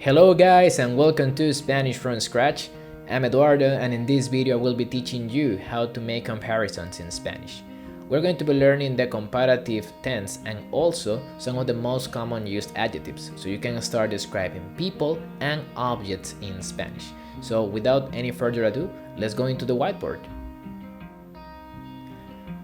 Hello guys and welcome to Spanish from Scratch. I'm Eduardo and in this video I will be teaching you how to make comparisons in Spanish. We're going to be learning the comparative tense and also some of the most common used adjectives so you can start describing people and objects in Spanish. So without any further ado, let's go into the whiteboard.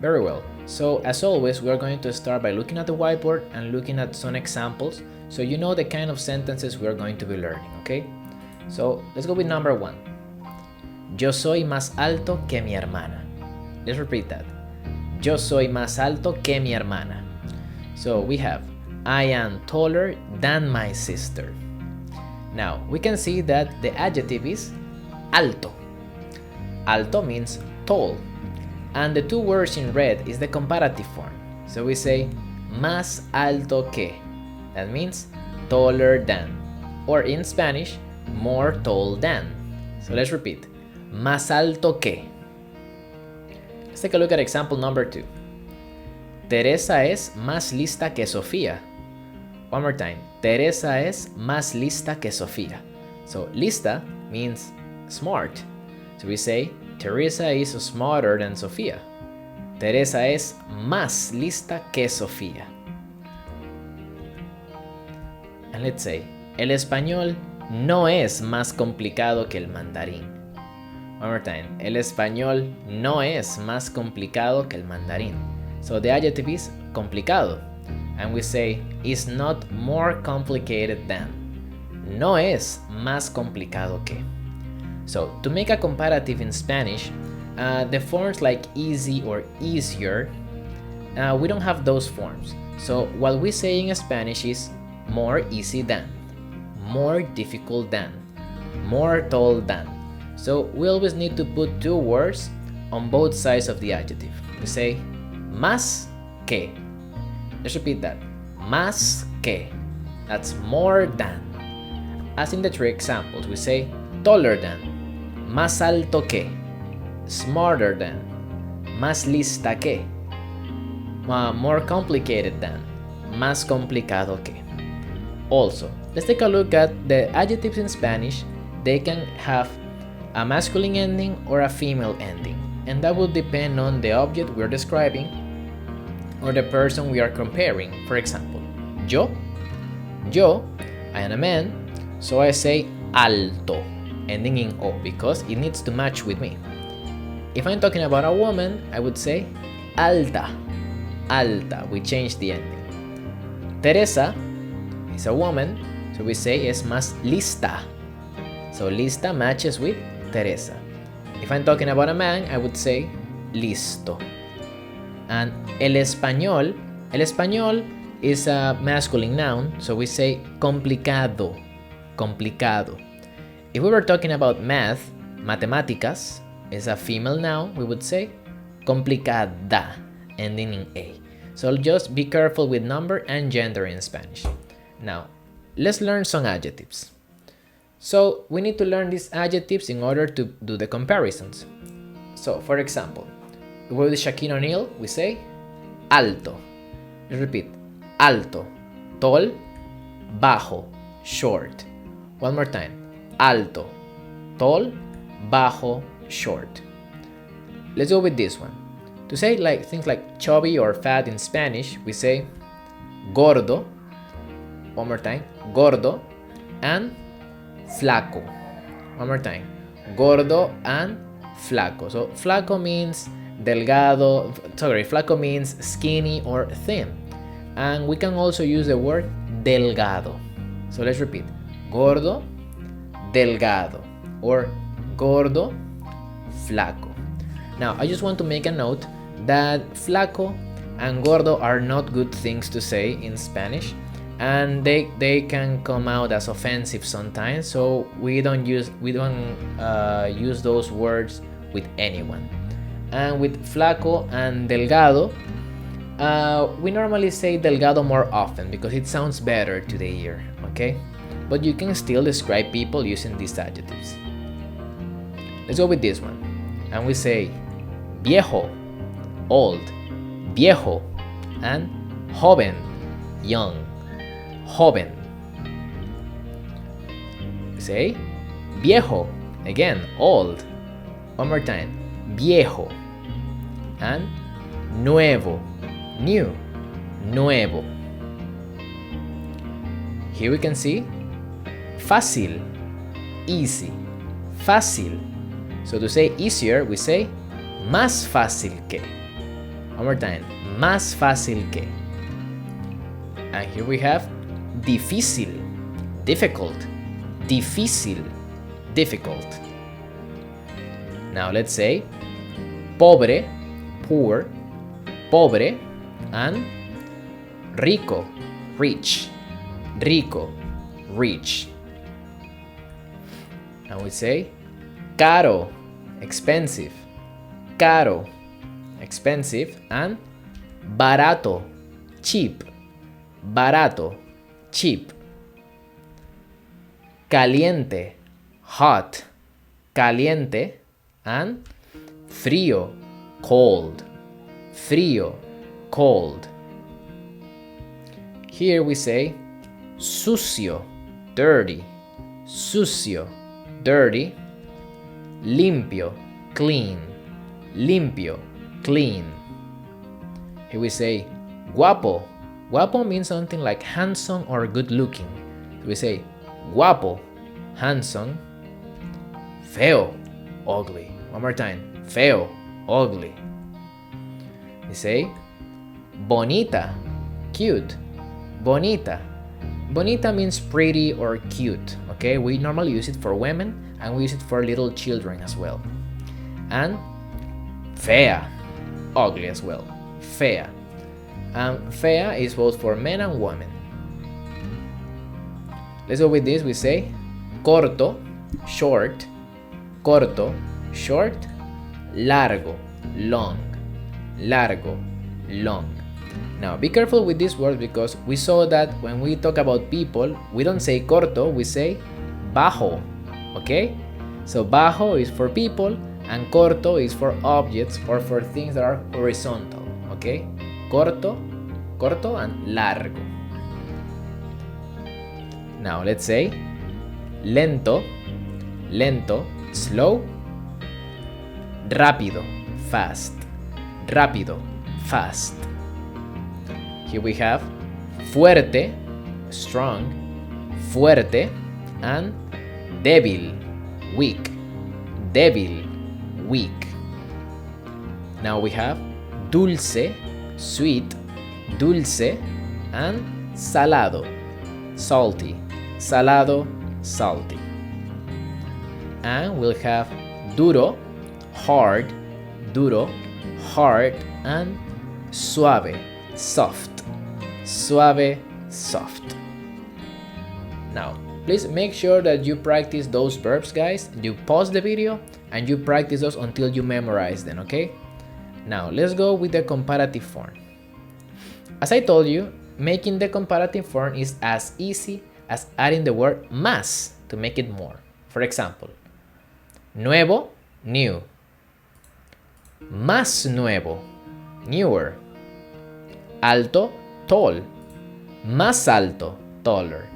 Very well, so as always we're going to start by looking at the whiteboard and looking at some examples so you know the kind of sentences we're going to be learning, okay? So let's go with number 1. Yo soy más alto que mi hermana. Let's repeat that. Yo soy más alto que mi hermana. So we have I am taller than my sister. Now we can see that the adjective is alto. Alto means tall. And the two words in red is the comparative form. So we say más alto que. That means taller than. Or in Spanish, more tall than. So let's repeat. Más alto que. Let's take a look at example number 2. Teresa es más lista que Sofía. One more time. Teresa es más lista que Sofía. So lista means smart. So we say Teresa is smarter than Sofía. Teresa es más lista que Sofía. And let's say, el español no es más complicado que el mandarín. One more time. El español no es más complicado que el mandarín. So the adjective is complicado. And we say, is not more complicated than. No es más complicado que. So to make a comparative in Spanish, the forms like easy or easier, we don't have those forms. So what we say in Spanish is more easy than, more difficult than, more tall than. So we always need to put two words on both sides of the adjective. We say más que. Let's repeat that. Más que. That's more than. As in the three examples, we say taller than, más alto que, smarter than, más lista que, more complicated than, más complicado que. Also, let's take a look at the adjectives in Spanish. They can have a masculine ending or a female ending, and that will depend on the object we're describing or the person we are comparing. For example, yo, I am a man, so I say alto, ending in O, because it needs to match with me. If I'm talking about a woman, I would say alta, we change the ending. Teresa is a woman, so we say es más lista. So lista matches with Teresa. If I'm talking about a man, I would say listo. And el español is a masculine noun, so we say complicado. If we were talking about math, matemáticas is a female noun, we would say complicada, ending in A. So just be careful with number and gender in Spanish. Now, let's learn some adjectives. So we need to learn these adjectives in order to do the comparisons. So for example, with Shaquille O'Neal, we say alto. Let's repeat. Alto, tall, bajo, short. One more time. Alto, tall, bajo, short. Let's go with this one. To say things like chubby or fat in Spanish, we say gordo. One more time. Gordo and flaco. One more time. Gordo and flaco. So flaco means delgado. Sorry, flaco means skinny or thin. And we can also use the word delgado. So let's repeat. Gordo, delgado, or gordo, flaco. Now, I just want to make a note that flaco and gordo are not good things to say in Spanish, and they can come out as offensive sometimes. So we don't use those words with anyone. And with flaco and delgado, we normally say delgado more often because it sounds better to the ear, okay? But you can still describe people using these adjectives. Let's go with this one. And we say viejo, old, viejo, and joven, young, joven. We say viejo. Again, old. One more time. Viejo. And nuevo. New. Nuevo. Here we can see fácil. Easy. Fácil. So to say easier, we say más fácil que. One more time. Más fácil que. And here we have difícil. Difficult. Difícil. Difficult. Now let's say pobre, poor, pobre, and rico, rich, rico, rich. And we say caro, expensive, caro, expensive, and barato, cheap, barato, cheap. Caliente, hot, caliente, and frío, cold, frío, cold. Here we say sucio, dirty, sucio, dirty, limpio, clean, limpio, clean. Here we say guapo. Guapo means something like handsome or good looking. We say guapo, handsome, feo, ugly. One more time. Feo, ugly. We say bonita, cute. Bonita. Bonita means pretty or cute. Okay, we normally use it for women and we use it for little children as well. And fea, ugly as well. Fea. And fea is both for men and women. Let's go with this. We say corto, short, corto, short, largo, long, largo, long. Now be careful with these words because we saw that when we talk about people, we don't say corto, we say bajo, okay? So bajo is for people and corto is for objects or for things that are horizontal, okay? Corto, corto and largo. Now let's say lento, lento, slow, rápido, fast, rápido, fast. Here we have fuerte, strong, fuerte, and débil, weak, débil, weak. Now we have dulce, sweet, dulce, and salado, salty, salado, salty. And we'll have duro, hard, and suave, soft, suave, soft. Now, please make sure that you practice those verbs, guys. You pause the video and you practice those until you memorize them, okay? Now, let's go with the comparative form. As I told you, making the comparative form is as easy as adding the word más to make it more. For example, nuevo, new. Más nuevo, newer. Alto, tall. Más alto, taller.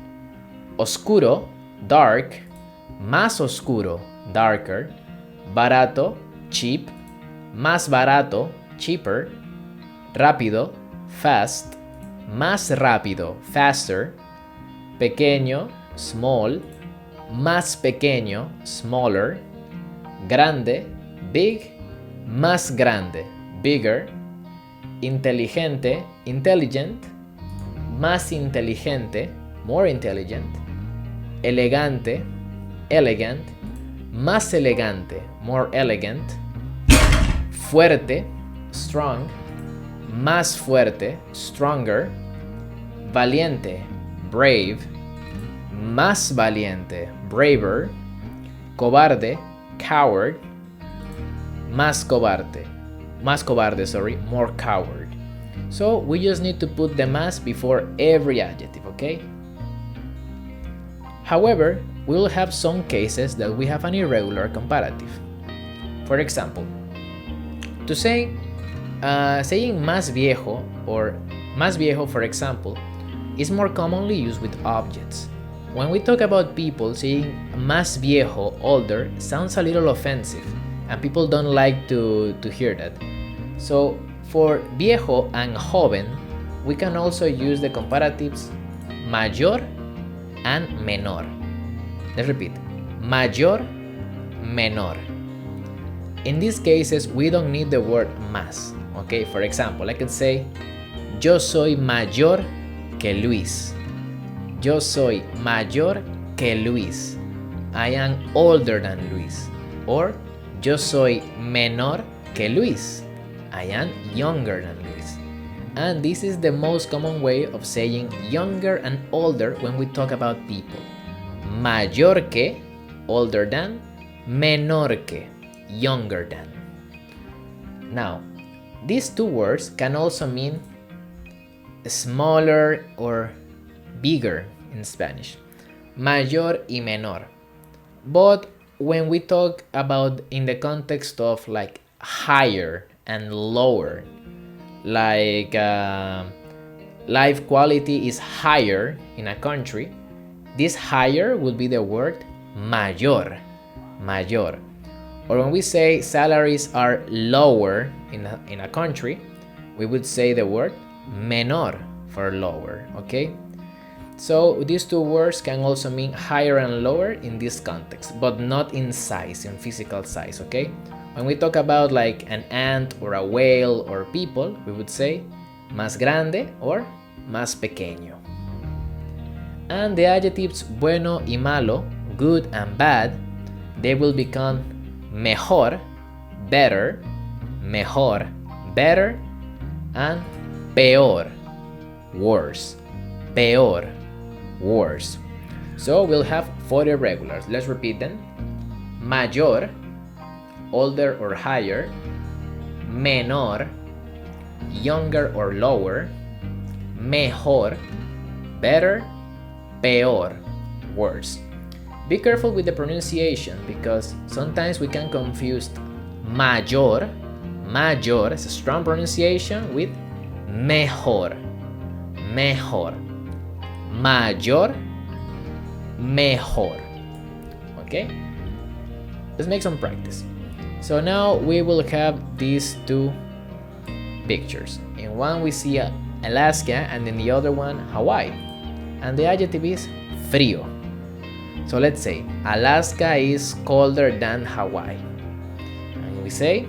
Oscuro, dark. Más oscuro, darker. Barato, cheap. Más barato, cheaper. Rápido, fast. Más rápido, faster. Pequeño, small. Más pequeño, smaller. Grande, big. Más grande, bigger. Inteligente, intelligent. Más inteligente, more intelligent. Elegante, elegant. Más elegante, more elegant. Fuerte, strong. Más fuerte, stronger. Valiente, brave. Más valiente, braver. Cobarde, coward. Más cobarde, more coward. So we just need to put the más before every adjective, okay? However, we will have some cases that we have an irregular comparative. For example, to say saying más viejo or más viejo, for example, is more commonly used with objects. when we talk about people, saying más viejo, older, sounds a little offensive, and people don't like to hear that. So for viejo and joven, we can also use the comparatives mayor and menor. Let's repeat, mayor, menor. In these cases, we don't need the word más. Okay, for example, I could say, yo soy mayor que Luis. Yo soy mayor que Luis. I am older than Luis. Or, yo soy menor que Luis. I am younger than Luis. And this is the most common way of saying younger and older when we talk about people. Mayor que, older than, menor que, younger than. Now, these two words can also mean smaller or bigger in Spanish, mayor y menor. But when we talk about in the context of like higher and lower, like life quality is higher in a country, this higher would be the word mayor, mayor. Or when we say salaries are lower in a country, we would say the word menor for lower, okay? So these two words can also mean higher and lower in this context, but not in size, in physical size, okay? When we talk about like an ant or a whale or people, we would say más grande or más pequeño. And the adjectives bueno y malo, good and bad, they will become mejor, better, and peor, worse, peor, worse. So we'll have 4 irregulars. Let's repeat them. Mayor, older or higher. Menor, younger or lower. Mejor, better. Peor, worse. Be careful with the pronunciation because sometimes we can confuse mayor, it's a strong pronunciation, with mejor, mayor, mejor. Okay? Let's make some practice. So now we will have these 2 pictures. In one we see Alaska and in the other one Hawaii. And the adjective is frío. So let's say Alaska is colder than Hawaii. And we say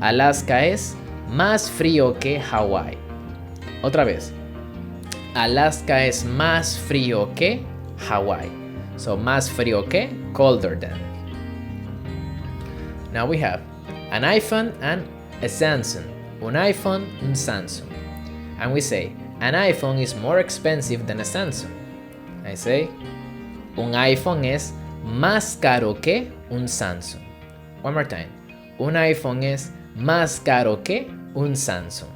Alaska es más frío que Hawaii. Otra vez. Alaska es más frío que Hawaii. So más frío que, colder than. Now we have an iPhone and a Samsung. Un iPhone, un Samsung. And we say an iPhone is more expensive than a Samsung. I say un iPhone es más caro que un Samsung. One more time. Un iPhone es más caro que un Samsung.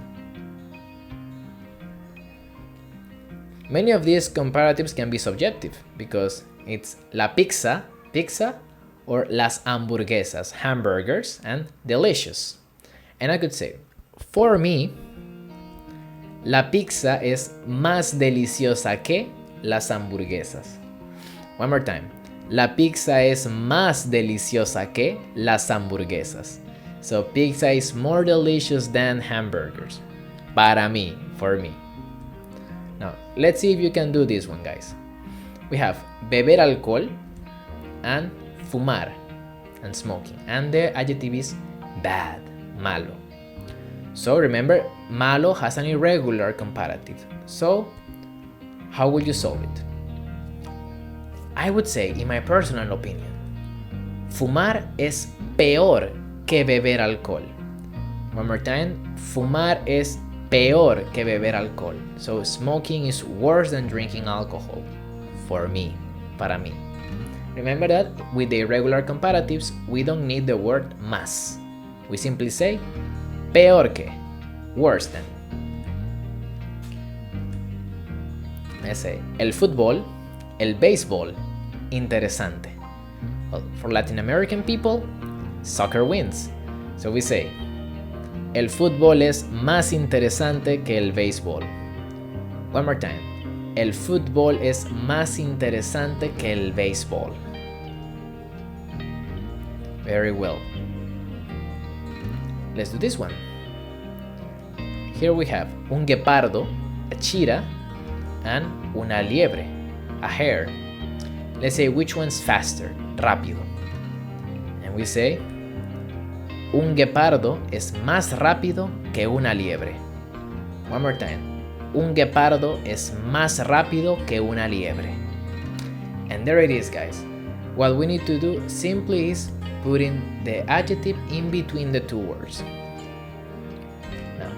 Many of these comparatives can be subjective because it's la pizza, or las hamburguesas, hamburgers, and delicious. And I could say, for me, la pizza es más deliciosa que las hamburguesas. One more time. La pizza es más deliciosa que las hamburguesas. So pizza is more delicious than hamburgers. Para mí, for me. Now, let's see if you can do this one, guys. We have beber alcohol and fumar and smoking. And the adjective is bad, malo. So remember, malo has an irregular comparative. So, how will you solve it? I would say, in my personal opinion, fumar es peor que beber alcohol. One more time, fumar es peor que beber alcohol. So smoking is worse than drinking alcohol. For me, para mí. Remember that with the irregular comparatives, we don't need the word más. We simply say peor que, worse than. Let's say el fútbol, el béisbol, interesante. Well, for Latin American people, soccer wins. So we say el fútbol es más interesante que el béisbol. One more time. El fútbol es más interesante que el béisbol. Very well. Let's do this one. Here we have un guepardo, a cheetah, and una liebre, a hare. Let's say which one's faster, rápido. And we say, un guepardo es más rápido que una liebre. One more time. Un guepardo es más rápido que una liebre. And there it is, guys. What we need to do simply is putting the adjective in between the two words. Now,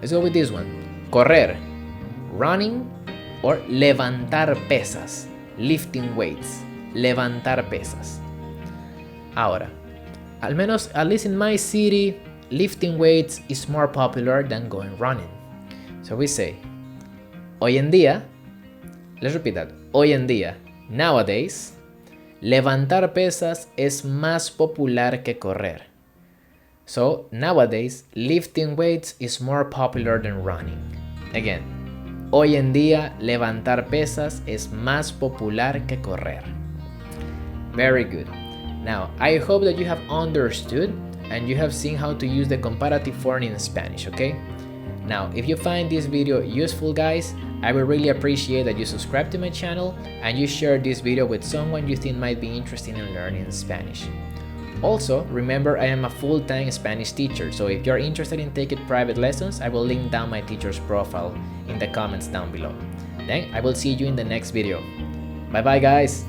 let's go with this one. Correr, running, or levantar pesas, lifting weights, levantar pesas. Ahora, at least in my city, lifting weights is more popular than going running. So we say, hoy en día, let's repeat that, hoy en día, nowadays, levantar pesas es más popular que correr. So nowadays, lifting weights is more popular than running. Again, hoy en día, levantar pesas es más popular que correr. Very good. Now, I hope that you have understood and you have seen how to use the comparative form in Spanish, okay? Now, if you find this video useful, guys, I would really appreciate that you subscribe to my channel and you share this video with someone you think might be interested in learning Spanish. Also, remember I am a full-time Spanish teacher, so if you're interested in taking private lessons, I will link down my teacher's profile in the comments down below. Then I will see you in the next video. Bye bye, guys!